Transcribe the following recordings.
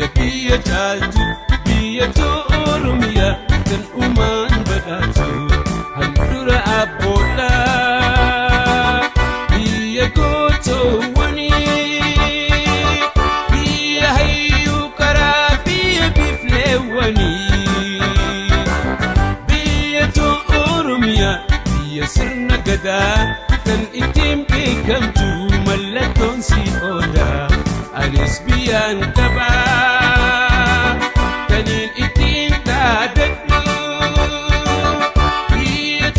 biyya caaltu biyya Oromiyaa kan uumaan badhaatu handhuura abboodhaa biyya gootoowwanii biyya hayyuu karaa biyya bifleewwanii biyya Oromiyaa biyya sirna gadaa kan ittiin beekamtu mallattoon si oodaa anis biyyaan qabaa kaniin ittiin dhaadadhu biyya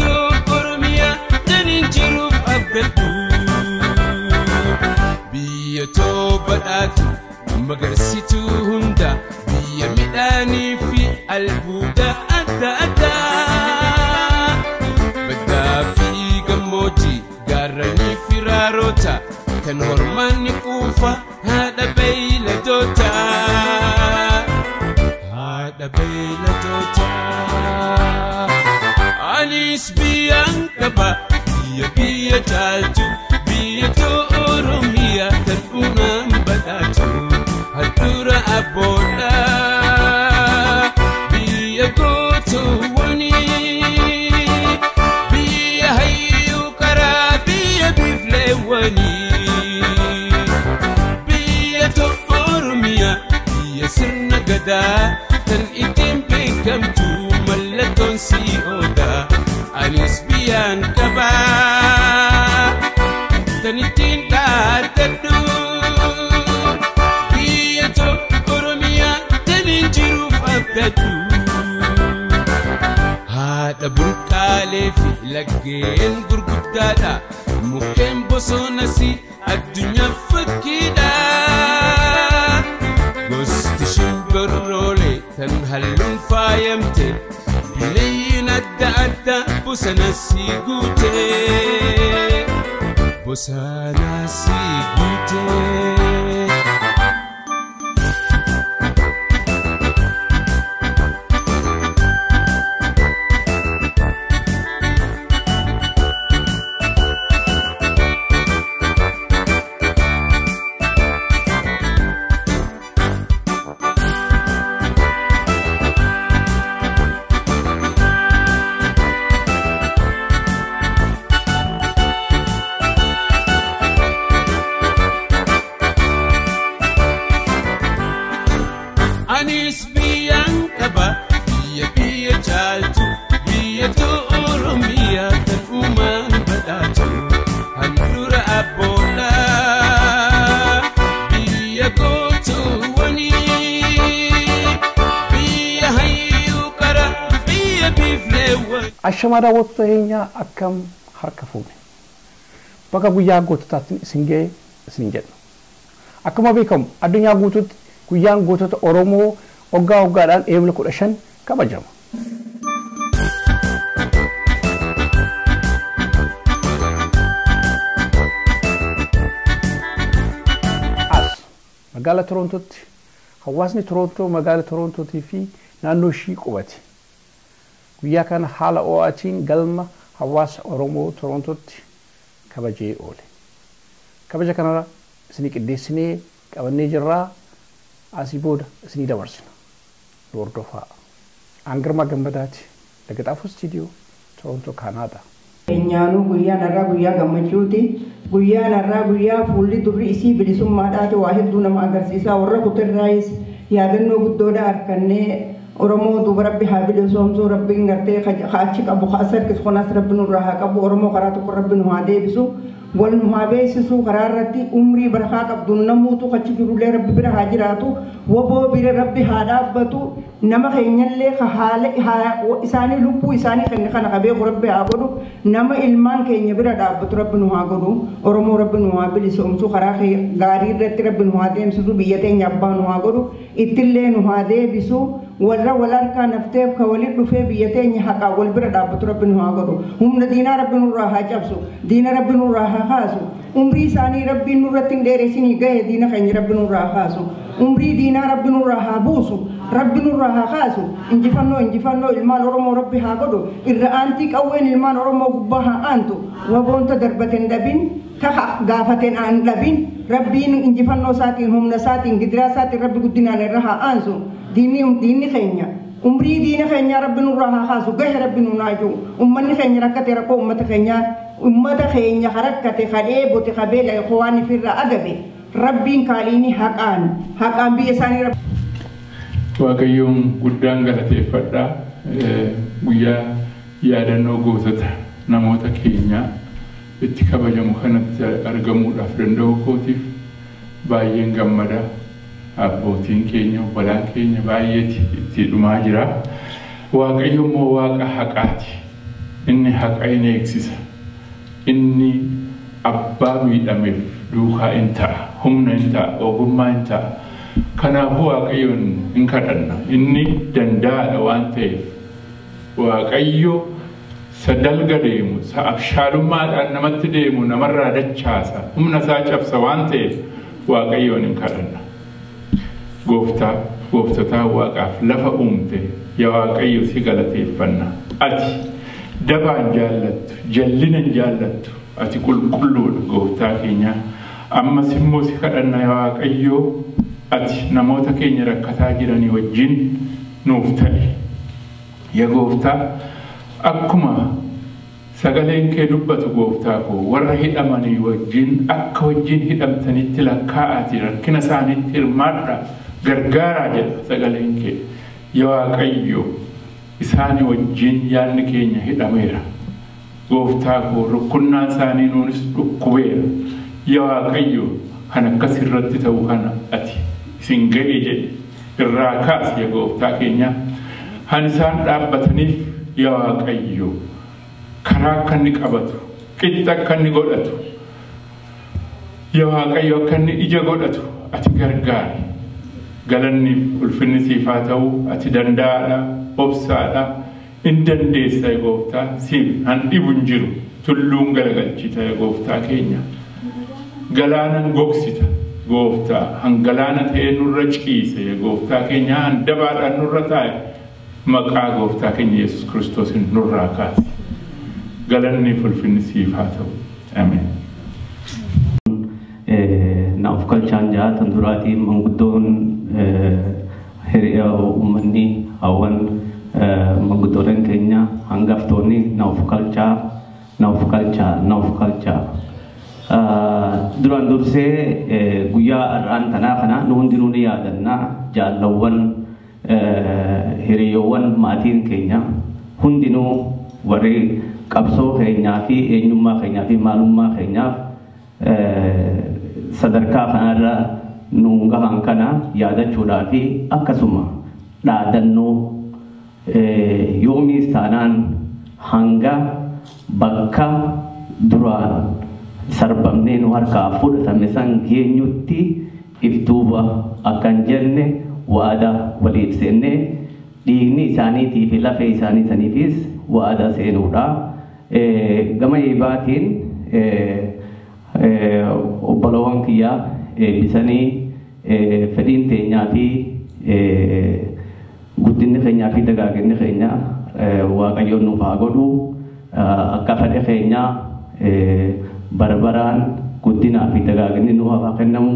Oromiyaa kaniin jiruuf abdadhu biyya badhaatu magarsituu hunda biyya midhaanii fi albuuda adda addaa baddaa fi gammoojjii gaarranii fi raarota kan hormaanni quufa haadha beeyladoota anis biyyaan qaba biyya caaltu biyya Oromiyaa kan uumaan badhaatu handhuura abboodhaa biyya gootoowwanii biyya hayyuu karaa biyya bifleewwanii biyya Oromiyaa biyya sirna gadaa kan ittiin beekamtu mallattoon si oodaa anis biyyaan qabaa kan ittiin dhaadadhu biyya Oromiyaa kaniin jiruuf abdadhu haadha burqaalee fi laggeen gurguddaadha mukkeen bosonas addunyaa fakkiidha gosti shimbirroolee tan halluun faayamte bineeyyiin adda adda bosona si guute anis biyyaan qaba biyya caaltu biyya Oromiyaa kan uumaan badhaatu handhuura abboodhaa biyya gootoowwanii biyya hayyuu karaa biyya bifleewwanii. Ashamaa daawwattoota keenya akkam harka fuune bakka guyyaa goototaatti isin ga'e isin jedhu akkuma beekamu addunyaa guutuutti guyyaan gootota Oromoo waggaa waggaadhaan Eebila 15 kabajama. As magaalaa Torontootti hawaasni Torontoo magaalaa Torontootii fi naannoo ishii qubate. Guyyaa kana haala ho'aatiin galma hawaasa Oromoo Torontootti kabajee oole. Kabaja kana isin qindeessinee qabannee jirraa asii booda isinii dabarsina hordofaa. Angirmaa Gammadaati Lagxaafoo Studio Torontoo Kaanaadaa. Nyaanuu guyyaa narraa guyyaa gammachuuti. Guyyaa narraa guyyaa fuulli durri isii bilisummaadhaati waa hedduu nama agarsiisaa warra kutirraayis yaadannoo guddoodha harkannee Oromoo duuba rabbi haa bilisoomsuu rabbiin gartee kaachi qabu kaasarkis konas rabbi nurraa haa qabu Oromoo karaa tokko rabbi nu haa deebisu wal nu haa beeksisu karaa irratti umrii barakaa qabdu namuutu kachi jirullee rabbi bira haa jiraatu woboo bira rabbi haa dhaabbatu nama keenyallee ka haala isaanii lubbuu isaanii kan kana qabeeku rabbi haa godhu nama ilmaan keenya bira dhaabbatu rabbi nu haa godhu Oromoo rabbi nu haa bilisoomsuu karaa gaarii irratti rabbi nu haa deemsisu biyya teenya abbaa nu haa godhu ittillee nu haa deebisu والرا والأركا نفتيف كوليد في بيتين حقا والبرد أبو ربنا هاقرو هم ندينا ربنا راها جابسو دينا ربنا راها خاسو عمري ساني ربنا رتين ديرسيني جاي دينا خني ربنا راها خاسو عمري دينا ربنا راها بوسو ربنا راها خاسو انجفانو المال رمو ربي هاقرو الرأنتك أوين المال رمو قبها أنتو وبونت دربتين دبين كخ قافتين عن لبين ربين انجفانو ساتين هم نساتين قدرا ساتين ربي قدنا نرها أنسو ديني خينيا عمري ديني خينيا ربنا راها خاسو جه ربنا ناجو أمني خينيا ركتي ركو أمة خينيا حركتي خليب وتخبيل إخواني في الرأدبي ربين كاليني حقان بيساني رب waaqayyoon guddaan galateeffadha guyyaa yaadannoo gootota namoota keenya itti kabajamu kanatti argamuudhaaf danda'u kootiif baay'een gammada abbootiin keenya obbolaan keenya baay'eeti itti dhumaa jira waaqayyo immoo waaqa haqaati inni haqa hin eegsisa inni abbaa miidhameef duukaa hin ta'a humna hin ta'a ogummaa hin ta'a kanaafuu waaqayyoon hin kadhanna inni danda'aadha waan ta'eef waaqayyo sadalga deemu sa abshaalummaadhaan namatti deemu namarraa dachaasa humna isaa cabsa waan ta'eef waaqayyoon hin kadhanna gooftotaa waaqaaf lafa uumte yaa waaqayyo si galateeffanna ati dabaan jaallattu jallina hin jaallattu ati qulqulluudha gooftaa keenya ammas immoo si kadhanna yaa waaqayyo ati namoota keenya rakkataa jiranii wajjin nuuf ta'i yaa gooftaa akkuma sagaleen kee dubbatu gooftaa koo warra hidhamanii wajjin akka wajjin hidhamtanitti lakkaa'aati rakkina isaaniitti hirmaadha gargaaraa jedha sagaleen kee yaa waaqayyo isaanii wajjin yaadni keenya hidhameera gooftaa koo rukunnaan isaanii nuunis dhukkubeera yaa waaqayyo kan akkas irratti ta'u kana ati isin ga'e jedhe irraa kaasi yaa gooftaa keenya han isaan dhaabbataniif yaa waaqayyo karaa akka inni qabatu qixxa akka inni godhatu yaa waaqayyo akka inni ija godhatu ati gargaari galanni ulfinni siif haa ta'u ati danda'aadha obsaadha in dandeessa yaa gooftaa siif han dhibu hin jiru tulluun galagalchita yaa gooftaa keenya galaanan gogsita gooftaa hangalaana ta'ee nurra ciise yaa gooftaa keenya handabaadhaan nurra taa'e maqaa gooftaa keenya Yesuus Kiristoosin nurraa kaasi galanni ulfinni siif haa ta'u ameen naaf kalchaan jaatan duraatii manguddoon hiriyaa uummanni hawwan manguddoodhaan keenya hangaftoonni naaf kalchaa duraan dursee guyyaa har'aan tanaa kana nu hundinuu ni yaadanna jaallawwan hiriyoowwan maatiin keenya hundinuu warri qabsoo keenyaa fi eenyummaa keenyaa fi maalummaa keenyaaf sadarkaa kanarra nuun gahan kana yaadachuudhaa fi akkasuma dhaadannoo yoomiis taanaan hanga bakka duraan sarbamnee nu harkaa fudhatame san geenyutti iftuuba akkan jenne waadaa waliif seennee dhiigni isaaniitii fi lafee isaanii saniifis waadaa seenuudha gama eebaatiin obbolawwan kiyyaa eebbisanii fedhiin teenyaa fi guddinni keenyaa fi dagaaginni keenya waaqayyoon nuuf haa godhu akka fedhe keenyaa barbaraan guddinaa fi dagaaginni nuuf haa kennamu.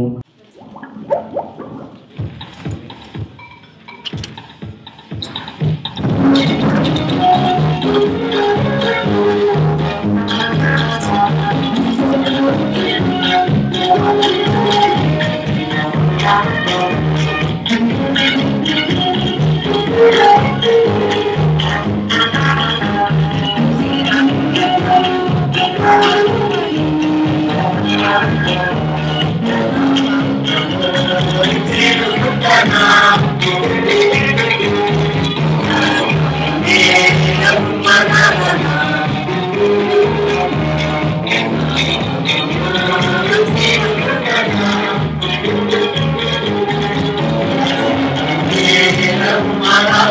Mara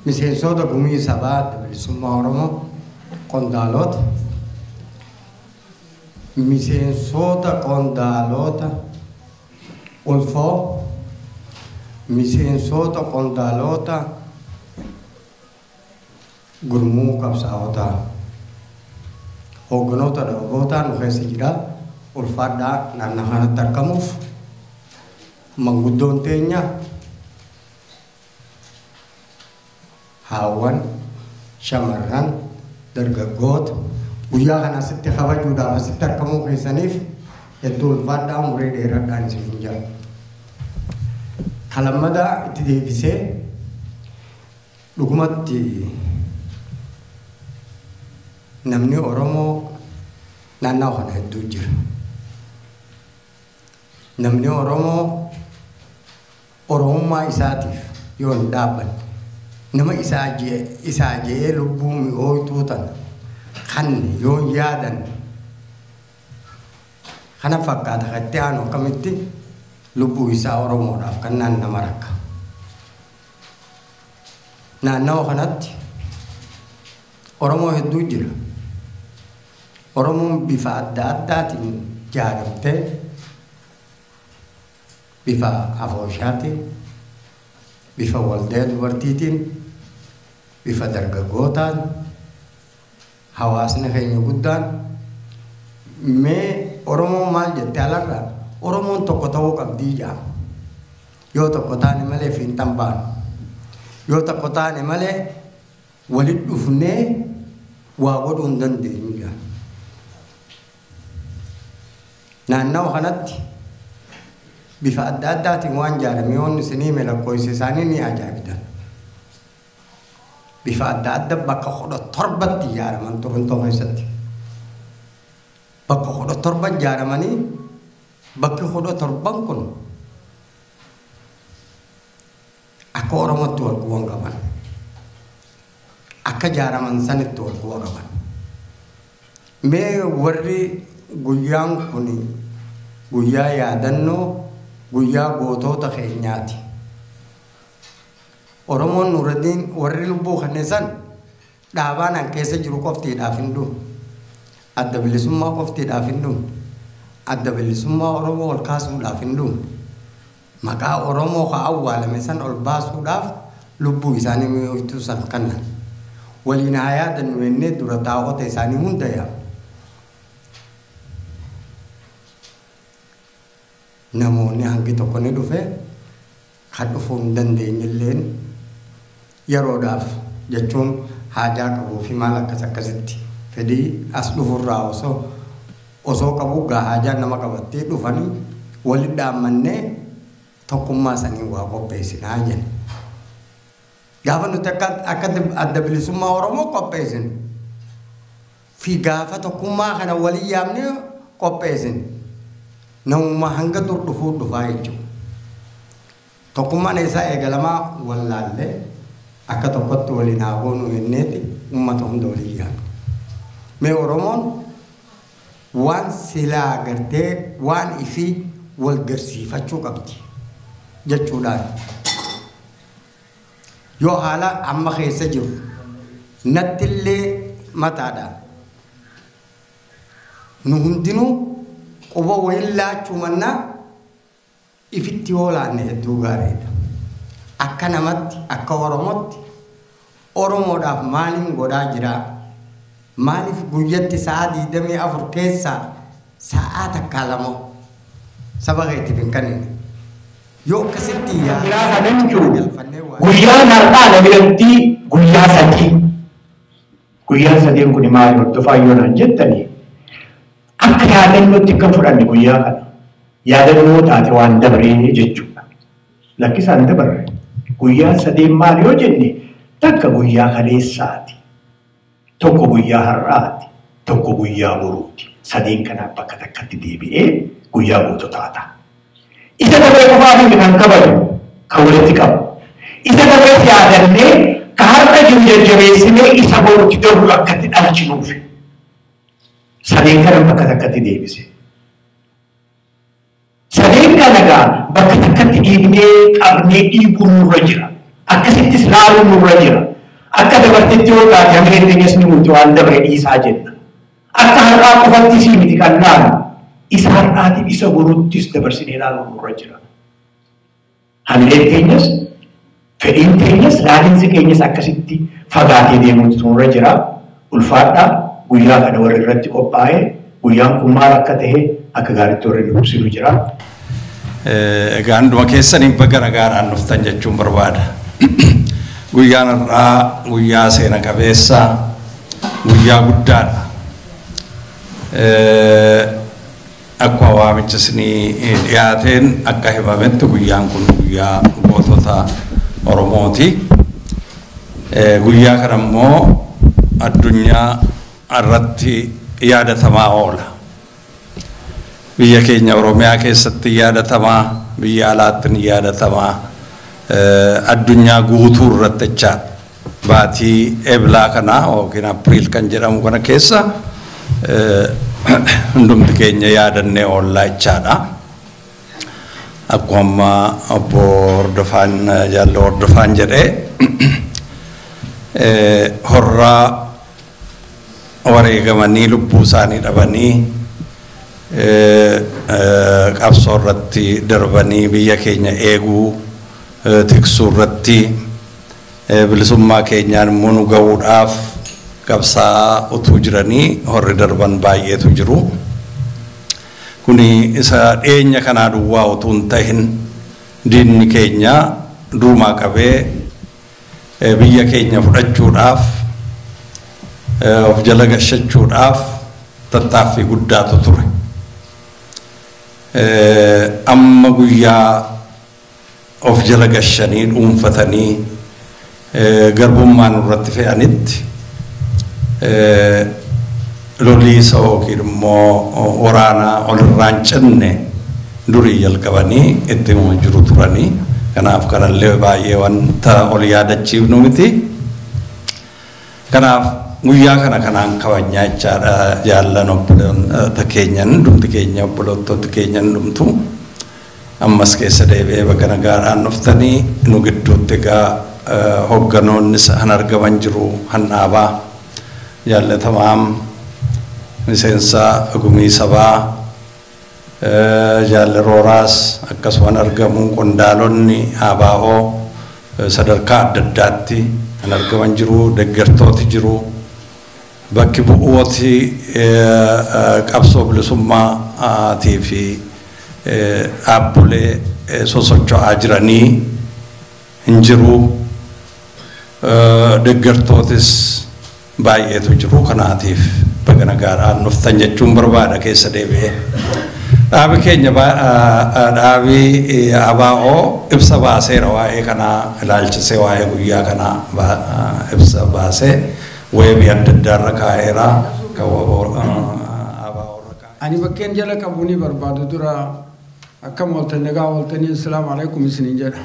miseensota gumii sabaa bilisummaa Oromoo qondaalota miseensota qondaalota ulfoo miseensota qondaalota gurmuu qabsaa'otaa hogganoota dhaabootaa nu keessa jira ulfaadhaa naannoo kanatti argamuuf manguddoon teenya haawwan shamarran dargaggoota guyyaa kana asitti kabajuudhaaf asitti argamuu keessaniif hedduu ulfaadhaa umurii dheeraadhaan isin jira. Kalammadaa itti deebisee dhugumatti namni Oromoo naannoo kana hedduu jira. Namni Oromoo Oromummaa isaatiif yoo hin dhaabbanne nama isaa jee lubbuu mi'ooytuu tan kan yoo yaadan kana fakkaata katti aanu akkamitti lubbuu isaa Oromoodhaaf kan nama rakka. Naannoo kanatti Oromoo hedduu jira. Oromoon bifa adda addaatiin jaaramtee bifa afooshaatiin bifa waldee dubartiitiin bifa dargaggootaan hawaasni keenya guddaan mee Oromoon maal jette alarraa Oromoon tokko ta'uu qabdii jedhama. Yoo tokko taane malee fiinxan baanu. Yoo tokko taane malee walitti dhufnee waa godhuu hin dandeenyu jedhama. Naannoo kanatti bifa adda addaatiin waan jaaramiyoonni isinii lakkoofsi isaanii ni ajaa'iban. Bifa adda adda bakka 17 jaaraman Torontoo keessatti. Bakka 17 jaaramanii bakki hodho torban kun akka Oromootti wal quban qaban akka jaaraman sanitti wal quba qaban mee warri guyyaan kun guyyaa yaadannoo guyyaa gootota keenyaati Oromoon Nuuraddiin warri lubbuu kanneessan dhaabaan an keessa jiru qoftiidhaaf hin dhumu adda bilisummaa qoftiidhaaf hin dhumu adda bilisummaa Oromoo ol kaasuudhaaf hin dhumu maqaa Oromoo ka awwaalame san ol baasuudhaaf lubbuu isaanii mi'ooytuu san kannan waliin haa yaadannu jennee dura taa'ota isaanii hunda yaa namoonni hangi tokko ni dhufe kan dhufuu hin dandeenyilleen yeroodhaaf jechuun haajaa qabuu fi maal akkasitti fedhii as dhufurraa osoo qabu gaa haajaa nama qabattee dhufanii walitti dhaammannee tokkummaa sanii waa qopheessinaa jenna. Gaafa nuti akka adda bilisummaa Oromoo qopheessinu fi gaafa tokkummaa kana walii yaamnee qopheessinu namummaa hanga dur dhufaa jechuudha. Tokkummaan isaa eegalamaa wallaallee akka tokkotti waliin haa goonu jenneeti uummata hunda walii yaamne. Mee Oromoon waan silaa gartee waan ifii wal garsiifachuu qabdi jechuudhaan yoo haala amma keessa jiru nattillee mataadhaan nu hundinuu quba wayin laachuu mannaa ifitti yoo laanne hedduu gaariidha. Akka namatti akka Oromootti Oromoodhaaf maaliin godhaa jiraa? Maaliif guyyatti sa'a 24 keessaa sa'a takka lama saba keetiif hin kennine? Yoo akkasitti guyyaan har'aa nabiratti guyyaa sadii. Guyyaan sadeen kun maali hordofaa yoo naan jettanii akka yaadannootti kan fudhanne guyyaa kana yaadannoo taate waan dabaree jechuudha. Lakkisaan dabarre guyyaan sadeen maali yoo jenne takka guyyaa kaleessaati. Tokko guyyaa har'aati. Tokko guyyaa boruuti. Sadeen kanaaf bakka takkatti deebi'ee guyyaa goototaata. Isa dabaree qofaa fi kan kabaju kan walitti qabu. Isa dabaree yaadannee ka har'a jiru jajjabeessinee isa boruutti darbu akkatti dhalchinuufi. Sadeen kana bakka takkatti deebise. Sadeen kana gaa bakka takkatti dhiibnee qabnee dhiibuun nurra jira. Akkasittis laaluun nurra jira. Akka dabartetti yoo taate hameeteenyas ni muti waan dabaree dhiisaa jenna. Akka har'aa qofatti sii miti kan laalu. Isa har'aatiif isa boruuttis dabarsinee laaluun nurra jira. Hamileen keenyas, fedhiin keenyas, laalinsi keenyas akkasitti fagaatee deemuutu nurra jira. Ulfaadhaa guyyaa kana warri irratti qophaa'ee guyyaan kun maal akka ta'e akka gaariitti warri nu ibsinu jira. Egaa hunduma keessaniin baga nagaadhaan dhuftan jechuun barbaada. Guyyaan har'aa guyyaa seena qabeessa guyyaa guddaadha. Akkuma waamicha isinii dhiyaateen akka himametti guyyaan kun guyyaa gootota Oromooti. Guyyaa kana immoo addunyaa irratti yaadatamaa oola. Biyya keenya Oromiyaa keessatti yaadatamaa, biyya alaatti ni yaadatamaa. Addunyaa guutuu irratti jecha baatii eblaa kana yookiin Apriil kan jedhamu kana keessa hundumti keenya yaadannee oollaa jechaadha. Akkuma obbo Hordofaan Jaallo Hordofaan jedhee horraa wareegamanii lubbuu isaanii dhabanii qabsoo irratti darbanii biyya keenya eeguu tiksuu irratti bilisummaa keenyaan immoo nu ga'uudhaaf qabsaa utuu jiranii horri darban baay'eetu jiru. Kuni isa dhiyeenya kanaa duwwaa utuu hin ta'in diinni keenya duumaa qabee biyya keenya fudhachuudhaaf of jala gashachuudhaaf tattaaffii guddaatu ture. Amma guyyaa of jala gashanii dhuunfatanii garbummaan irratti fe'anitti loliisa yookiin immoo waraanaa olirraan cinne durii jalqabanii itti jiru turanii kanaaf kanallee baay'ee wanta ol yaadachiifnu miti. Kanaaf guyyaa kana kanaan kabajnaa jechaadha jaallan obboloota keenyan dhumti keenya obbolootota keenyan dhumtu ammas keessa deebi'ee bakka nagaadhaan dhuftanii nu gidduutti egaa hogganoonni han argaman jiru hannaabaa jaallatamaam miseensa gumii sabaa jaallarooraas akkasumas argamu qondaalonni ABO sadarkaa adda addaatti han argaman jiru deeggartooti jiru bakki bu'ooti qabsoo bilisummaatii fi dhaabbilee sosocho'aa jiranii hin jiru deeggartootis baay'eetu jiru kanaatiif baga nagaadhaan dhuftan jechuun barbaada keessa deebi'ee. Dhaabi keenya dhaabi ABO ibsa baaseera waa'ee kanaa ilaalchisee waa'ee guyyaa kanaa ibsa baasee weebii adda addaarra kaa'eera. Ani bakkeen jala qabuuni barbaadu dura akkam waltan nagaa waltanii assalaamu alaikum isiniin jedha.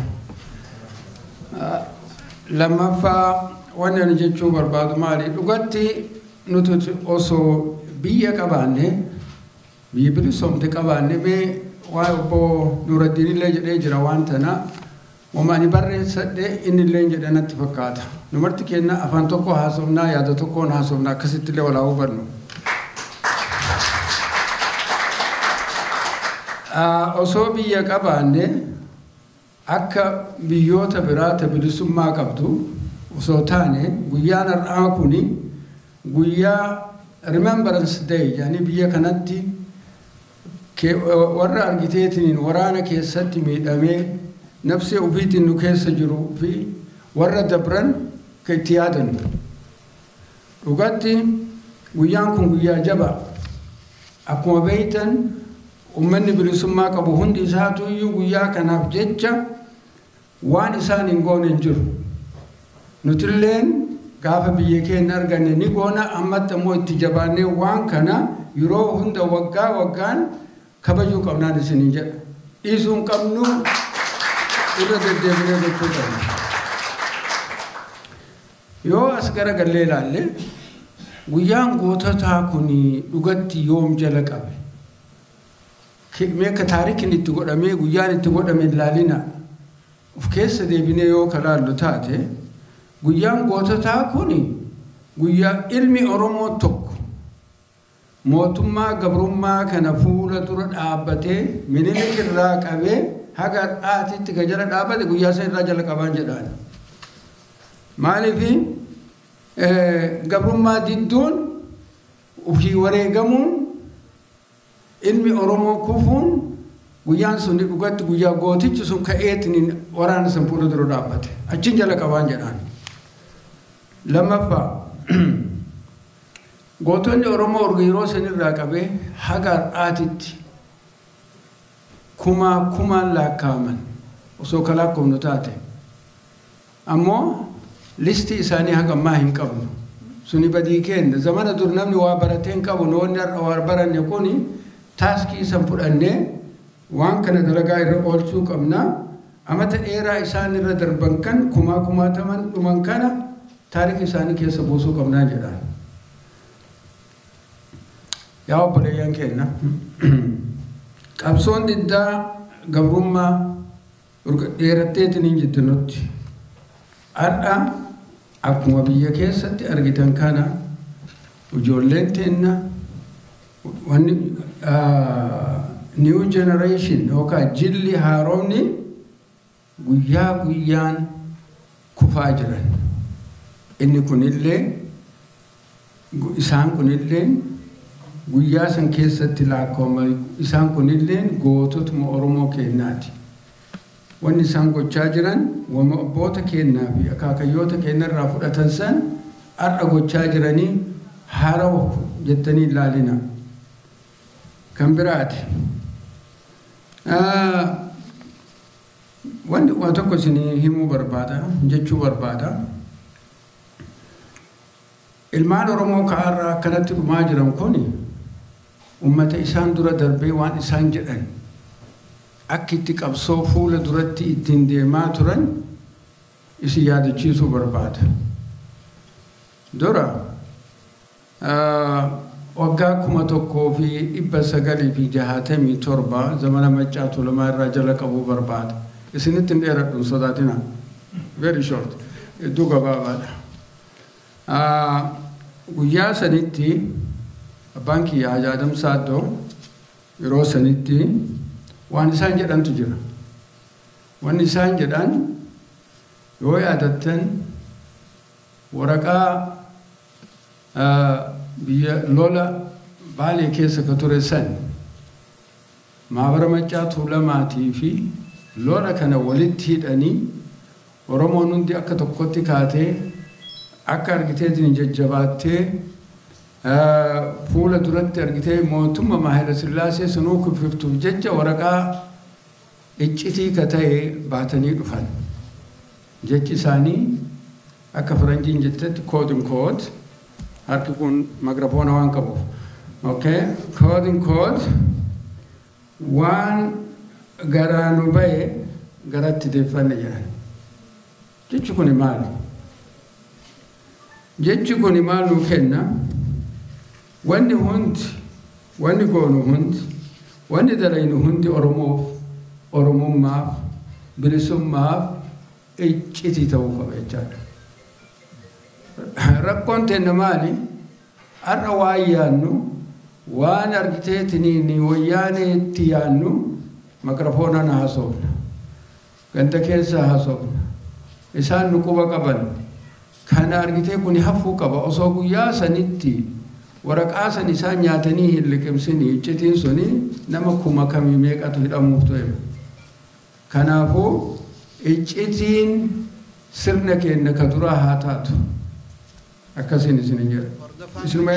Lammaffaa wanni ani jechuu barbaadu maali dhugatti nuti osoo biyya qabaanne biyya bilisoomte qabaanne mee waa obbo Nuraddiin illee jedhee jira waan tana wama ani barreessadhe inni illee jedhe natti fakkaata. Numarti kenna afaan tokko haasofnaa yaada tokkoon haasofnaa akkasitti illee walaa hubannu. Osoo biyya qabaanne akka biyyoota biraata bilisummaa qabdu osoo taane guyyaan har'aa kuni guyyaa remembrance day yani biyya kanatti warra argiteetiin waraana keessatti miidhamee nafsi ofiitiin nu keessa jiru fi warra dabran ka itti yaadannu. Dhugatti guyyaan kun guyyaa jabaa akkuma beektan ummanni bilisummaa qabu hundi isaatu iyyuu guyyaa kanaaf jecha waan isaan hin goone hin jiru. Nutilleen gaafa biyya keenya arganne ni goona ammatti ammoo itti jabaannee waan kana yeroo hunda waggaa waggaan kabajuu qabnaan isiniin jedha. Dhiisuu hin qabnu irra deddeebinee jechuu qabna. Yoo as garagallee ilaalle guyyaan goototaa kun dhugatti yoom jala qabe. Meeqa taarikiin itti godhamee guyyaan itti godhame ilaalina of keessa deebinee yoo kalaallu taate guyyaan goototaa kun guyyaa ilmi Oromoo tokko mootummaa gabrummaa kana fuula dura dhaabbatee Minilik irraa qabee haga har'aatitti ka jala dhaabbate guyyaa san irraa jala qabaan jedhaan. Maaliif gabrummaa didduun ofii wareegamuun ilmi Oromoo kufuun guyyaan sun dhugatti guyyaa gootichi sun ka'eetiin waraana san fuula dura dhaabbate achiin jala qabaan jedhaan. Lammaffaa gootonni Oromoo yeroo san irraa qabee haga har'aatitti kumaan lakkaa'aman osoo kalaakkoofnu taate ammoo listii isaanii haga ammaa hin qabnu suni badii kenna zamana dur namni waa barateen qabu noonni har'a waa baranne kuni taaskii isan fudhannee waan kana dalagaa irra oolchuu qabna amata dheeraa isaan irra darban kan kumaataman dhuman kana taarikii isaanii keessa buusuu qabnaa jedhaan. Yaa obboleeyyan keenya qabsoon diddaa gabrummaa dheeratteetiin hin jirtu nutti har'a akkuma biyya keessatti argitan kana ijoolleen teenna wanni new generation yookaan jilli haaromni guyyaa guyyaan kufaa jiran. Inni kunillee isaan kunillee guyyaa san keessatti lakkaa'aman isaan kunillee goototuma Oromoo keenyaati. Wanni isaan gochaa jiran wama abboota keenyaa fi akaakayyoota keenya irraa fudhatan san har'a gochaa jiranii haarawa jettanii ilaalina. Kan biraati. Wanti waa tokko isinii himuu barbaada jechuu barbaada. Ilmaan Oromoo ka'aarraa akkanatti dhumaa jiran kun ummata isaan dura darbee waan isaan jedhan akkitti qabsoo fuula duratti ittiin deemaa turan isi yaadachiisuu barbaada. Dura waggaa 1967 zamana Maccaa Tuulamaa irraa jala qabuu barbaada. Isinitti hin dheeradhu sodaatina. Very short. Iddoo gabaabaadha. Guyyaa sanitti abbaan kiyya Haaji Adam Saaddoo yeroo sanitti waan isaan jedhantu jira. Wanni isaan jedhan yoo yaadattan waraqaa biyya lola Baalee keessa ka ture san maabara Maccaa Tuulamaatii fi lola kana walitti hidhanii Oromoon hundi akka tokkotti kaatee akka argiteetiin jajjabaattee fuula duratti argitee mootummaa Haayile Sillaasee sanuu kuffiftuuf jecha waraqaa iccitii ka ta'e baatanii dhufan. Jechi isaanii akka faranjiin jettetti code in code harki kun mikrafoona waan qabuuf. Okay, code in code waan garaanu bahe garatti deeffanne jedhan. Jechi kun maali? Jechi kun maal nuu kenna? Wanni hundi, wanni goonu hundi, wanni dalaynu hundi Oromoof, Oromummaaf, bilisummaaf iccitii ta'uu qaba jechaadha. Rakkoon teenna maali? Har'a waan yaannu, waan argiteetiniin wayyaaneetti yaannu mikrafoonaan haasofna. Ganda keessa haasofna. Isaan nu quba qaban. Kana argitee kun hafuu qaba. Osoo guyyaa sanitti waraqaa san isaan nyaatanii hin liqimsinii iccitiin suni nama 1000 meeqatu hidhamuuf ta'e. Kanaafuu iccitiin sirna keenya ka duraa haa taatu. Akkasiin isin jedha. Isinuma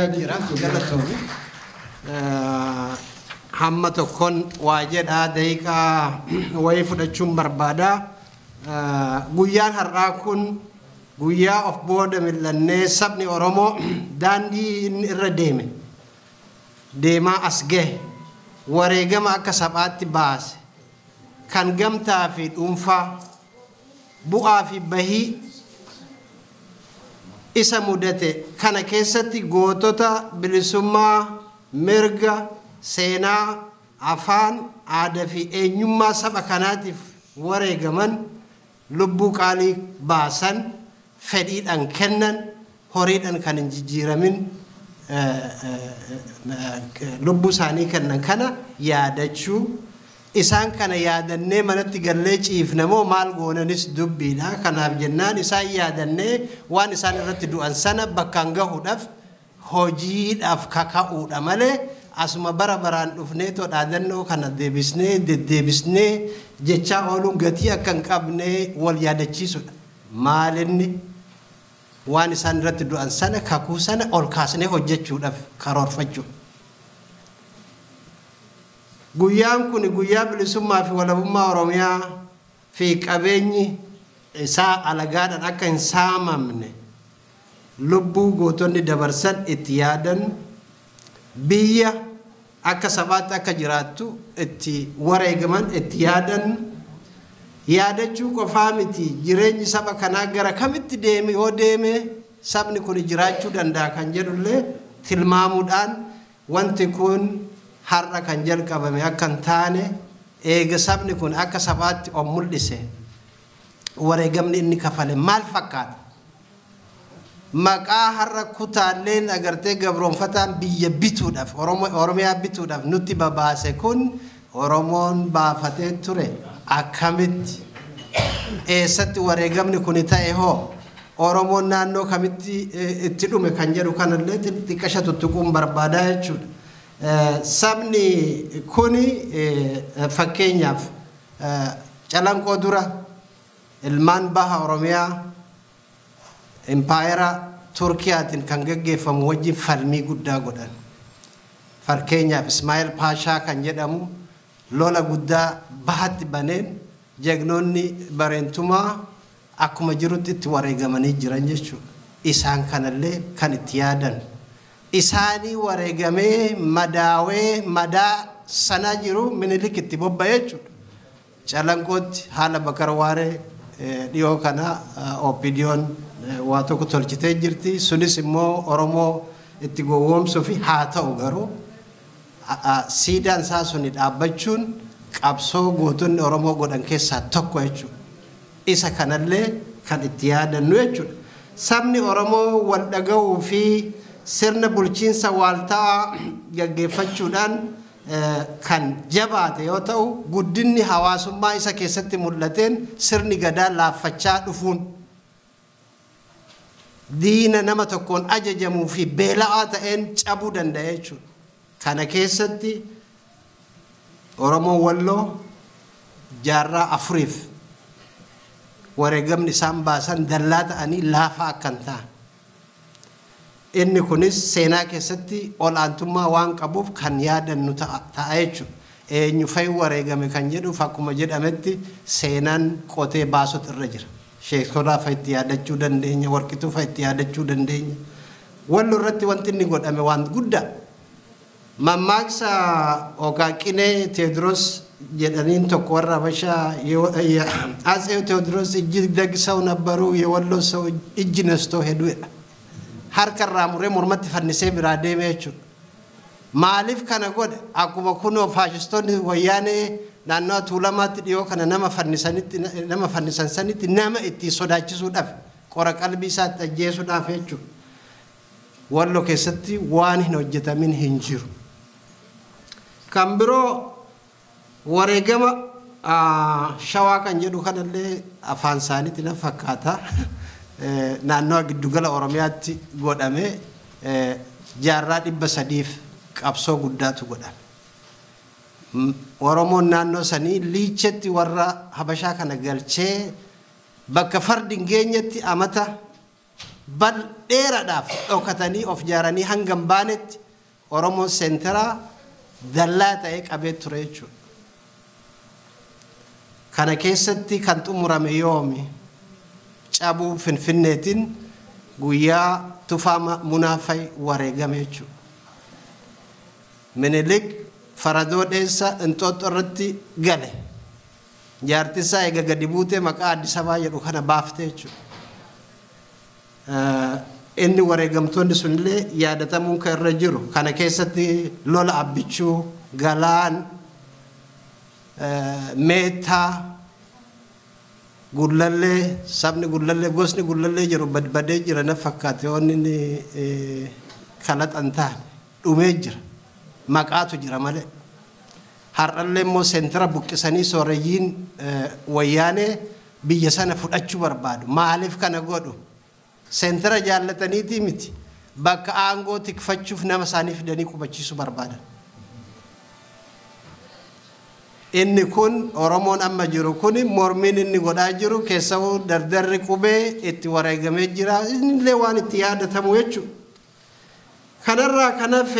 galatoomii. Hamma tokkoon waa jedhaa daqiiqaa wayii fudhachuun barbaada. Guyyaan har'aa kun guyyaa of booda millannee sabni Oromoo daandii inni irra deemaa as gahe wareegama akka sabaatti baase kan gamtaa fi dhuunfaa bu'aa fi bahii isa mudate kana keessatti gootota bilisummaa mirga seenaa afaan aadaa fi eenyummaa saba kanaatiif wareegaman lubbuu qaalii baasan fedhiidhaan kennan horiidhaan kan hin jijjiiramin lubbuu isaanii kennan kana yaadachuu isaan kana yaadannee manatti gallee ciifnamoo maal goonanis dubbiidha. Kanaaf jennaan isaan yaadannee waan isaan irratti du'an sana bakkaan gahuudhaaf hojiidhaaf kaka'uudha malee asuma bara baraan dhufnee dhaadannoo kana deddeebisnee jechaa ooluun gatii akka hin qabne wal yaadachiisudha. Maalinni waan isaan irratti du'an sana kakuu sana ol kaasnee hojjechuudhaaf karoorfachuudha. Guyyaan kun guyyaa bilisummaa fi walabummaa Oromiyaa fi qabeenyi isaa alagaadhaan akka hin saamamne lubbuu gootonni dabarsan itti yaadan biyya akka sabaatti akka jiraattu itti wareegaman itti yaadan yaadachuu qofaa miti jireenyi saba kanaa gara kamitti deeme yoo deeme sabni kun jiraachuu danda'a kan jedhullee tilmaamuudhaan wanti kun har'a kan jalqabame akka hin taane eega sabni kun akka sabaatti of mul'ise wareegamni inni kafale maal fakkaata? Maqaa har'a kutaalleen agartee gabroonfataan biyya bituudhaaf Oromiyaa bituudhaaf nutti babaase kun Oromoon baafatee ture akkamitti eessatti wareegamni kun ta'e hoo Oromoon naannoo kamitti itti dhume kan jedhu kanallee xiqqasha tuttuquun barbaadaa jechuudha. Sabni kuni fakkeenyaaf calanqoo dura ilmaan baha Oromiyaa impaayera Turkiyaatiin kan gaggeeffamu wajjin falmii guddaa godhan. Fakkeenyaaf Ismaa'eel Paashaa kan jedhamu lola guddaa bahatti baneen jagnoonni bareentumaa akkuma jirutti itti wareegamanii jiran jechuudha. Isaan kanallee kan itti yaadan. Isaanii wareegamee madaawee madaa sana jiru Minilik itti bobba'ee jechuudha. calanqootti haala bakarwaaree dhiyoo kana opinion waa tokko tolchitee jirti sunis immoo Oromoo itti gowwoomsuu fi haa ta'u garuu siidaan isaa suni dhaabbachuun qabsoo gootonni Oromoo godhan keessaa tokko jechuudha. Isa kanallee kan itti yaadannu jechuudha. Sabni Oromoo wal dhaga'uu fi sirna bulchiinsa waaltaa gaggeeffachuudhaan kan jabaate yoo ta'u guddinni hawaasummaa isa keessatti mul'ateen sirni gadaa laaffachaa dhufuun diina nama tokkoon ajajamuu fi beela'aa ta'een cabuu danda'a jechuudha. Kana keessatti Oromoo Walloo jaarraa afuriif wareegamni isaan baasan dallaa ta'anii laafaa akkan ta'an. Inni kunis seenaa keessatti olaantummaa waan qabuuf kan yaadannu ta'a jechuudha. Eenyu fa'i wareegame kan jedhuuf akkuma jedhametti seenaan qotee baasutu irra jira. Sheekoraa fa'i itti yaadachuu dandeenya, warqituu fa'i itti yaadachuu dandeenya. Walloo irratti wanti inni godhame waan guddaa. Mammaaksa Okaaqinee Teodiroos jedhaniin tokko warra Habashaa Atsee Teodiroos ijji dagsaw nabbaru የወሎ ሰው እጅ ነስቶ ሄዱ harkarraa muree mormatti fannisee biraa deemee jechuudha. Maaliif kana godhe akkuma kunoo faashistoonni wayyaanee naannoo Tuulamaatti dhiyoo kana nama fannisan sanitti nama itti sodaachisuudhaaf qora qalbii isaatti ajjeesuudhaaf jechuudha. Walloo keessatti waan hin hojjetamin hin jiru. Kan biroo wareegama shawaa kan jedhu kanallee afaan isaaniitti na fakkaata. Naannoo giddugala Oromiyaatti godhame jaarraa 300 qabsoo guddaatu godhame. Oromoon naannoo sanii liichetti warra Habashaa kana galchee bakka fardi hin geenyetti amata bal'eeraadhaaf dhokatanii of jaaranii hangam baanetti Oromoon seenteraa dallaa ta'ee qabee ture jechuudha. Kana keessatti kan xumurame yoomi cabuu Finfinneetiin guyyaa Tufaa Munaafay wareegame jechuudha. Minilik faradoo dheessa Inxooxxoo irratti gale. Jaartisaa eega gadi buutee maqaa Addis Ababaa jedhu kana baafte jechuudha. Inni wareegamtoonni sunillee yaadatamuun kan irra jiru. Kana keessatti lola abbichuu, galaan, meettaa, gullallee, sabni gullallee, gosni gullallee jiru badbadee jira na fakkaate onni kalaxan ta'an dhumee jira. Maqaatu jira malee. Har'allee immoo seentira buqqisanii sooreyyiin wayyaanee biyya sana fudhachuu barbaadu. Maaliif kana godhu? Seentira jaallataniitii miti. Bakka aangoo tikfachuuf nama isaanii fidanii qubachiisu barbaadan. Inni kun Oromoon amma jiru kun mormiin inni godhaa jiru keessawuu dardarri qubee itti wareegamee jira. Innillee waan itti yaadatamu jechuudha. Kanarraa kanaaf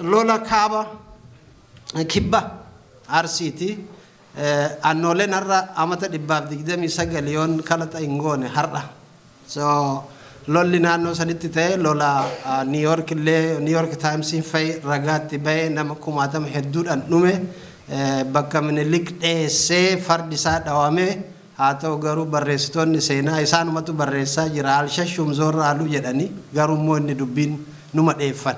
lola kaaba kibba Arsiiti. Annooleen har'a amata 129 yoon kalaxa hin goone har'a. So lolli naannoo sanitti ta'e lola New York Times fa'i ragaatti ba'ee nama 60 hedduudhaan dhume. Bakka Minilik dheessee fardi isaa dhawame haa ta'u garuu barreessitoonni seenaa isaanumatu barreessaa jira alshashum zoorra aluu jedhanii garuu immoo inni dubbiin numa dheeffan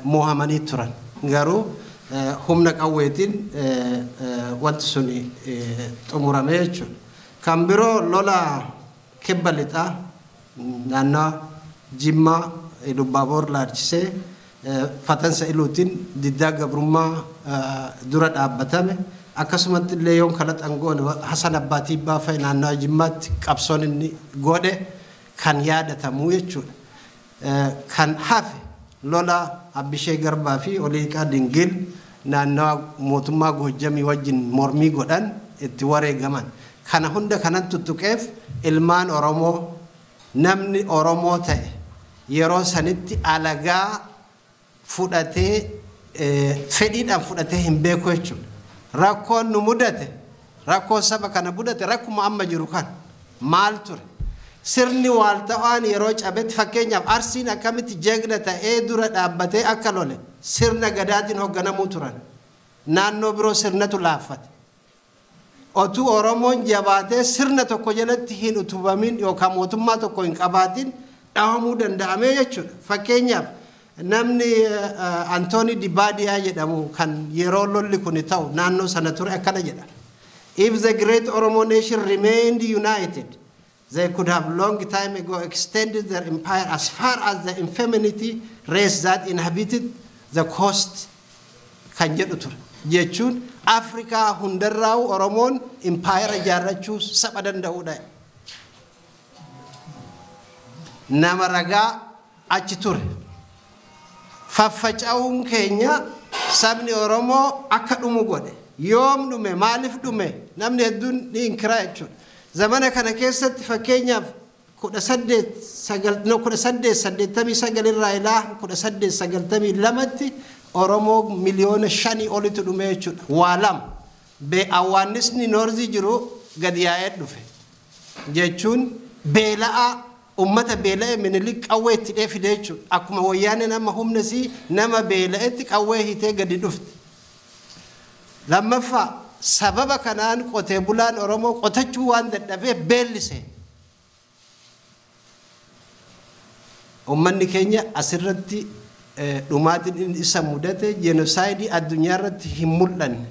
mohamanii turan garuu humna qawweetiin wanti suni xumuramee jechuudha. Kan biroo lola kibba lixaa naannoo Jimmaa Ilubaaboor laalchisee fatansa iluutiin diddaa gabrummaa dura dhaabbatame akkasumatti illee yoon kalaxan goone Hasan Abbaatii baafay naannoo Jimmaatti qabsoon inni godhe kan yaadatamu jechuudha. Kan hafe lola Abbishee Garbaa fi Oliiqaa Dingil naannoo mootummaa Goojjamii wajjin mormii godhan itti wareegaman. Kana hunda kanan tuttuqeef ilmaan Oromoo namni Oromoo ta'e yeroo sanitti alagaa fudhatee fedhiidhaan fudhatee hin beeku jechuudha. Rakkoon nu mudate rakkoo saba kana mudate rakkuma amma jiru kan maal ture? Sirni waalta'aan yeroo cabetti fakkeenyaaf Arsiin akkamitti jeegna ta'ee dura dhaabbatee akka lole sirna gadaatiin hoogganamuu turan. Naannoo biroo sirnatu laaffate. otu Oromoon jabaatee sirna tokko jalatti hin utubamin yookaan mootummaa tokko hin qabaatin dhahamuu danda'amee jechuudha. Fakkeenyaaf namni Antooni Dibaadiyaa jedhamu kan yeroo lolli kun ta'u naannoo sana ture akkana jedha. If the great Oromo nation remained united, they could have long time ago extended their empire as far as the infeminity race that inhabited the coast kan jedhu ture. Jechuun Afrikaa hundarraa'u Oromoon empire ijaarrachuu saba danda'uudha. Nama ragaa achi ture. Faffaca'uun keenya sabni Oromoo akka dhumu godhe. Yoom dhume maaliif dhume namni hedduun ni inkiraa jechuudha. Zamana kana keessatti fakkeenyaaf 1889 irraa ilaa 1892tti Oromoo miliyoona 5 olitti dhume jechuudha. Waa lama. Awwaannisni noorzii jiru gad yaa'ee dhufe. Jechuun beela'aa ummata beela'e Minilik qawwee itti dheefide jechuudha. Akkuma wayyaanee nama humnasii nama beela'etti qawwee hitee gadi dhufte. Lammaffaa sababa kanaan qotee bulaan Oromoo qotachuu waan dadhabee beellise. Ummanni keenya asirratti dhumaatiin isa mudate jenosaayidii addunyaa irratti hin mul'anne.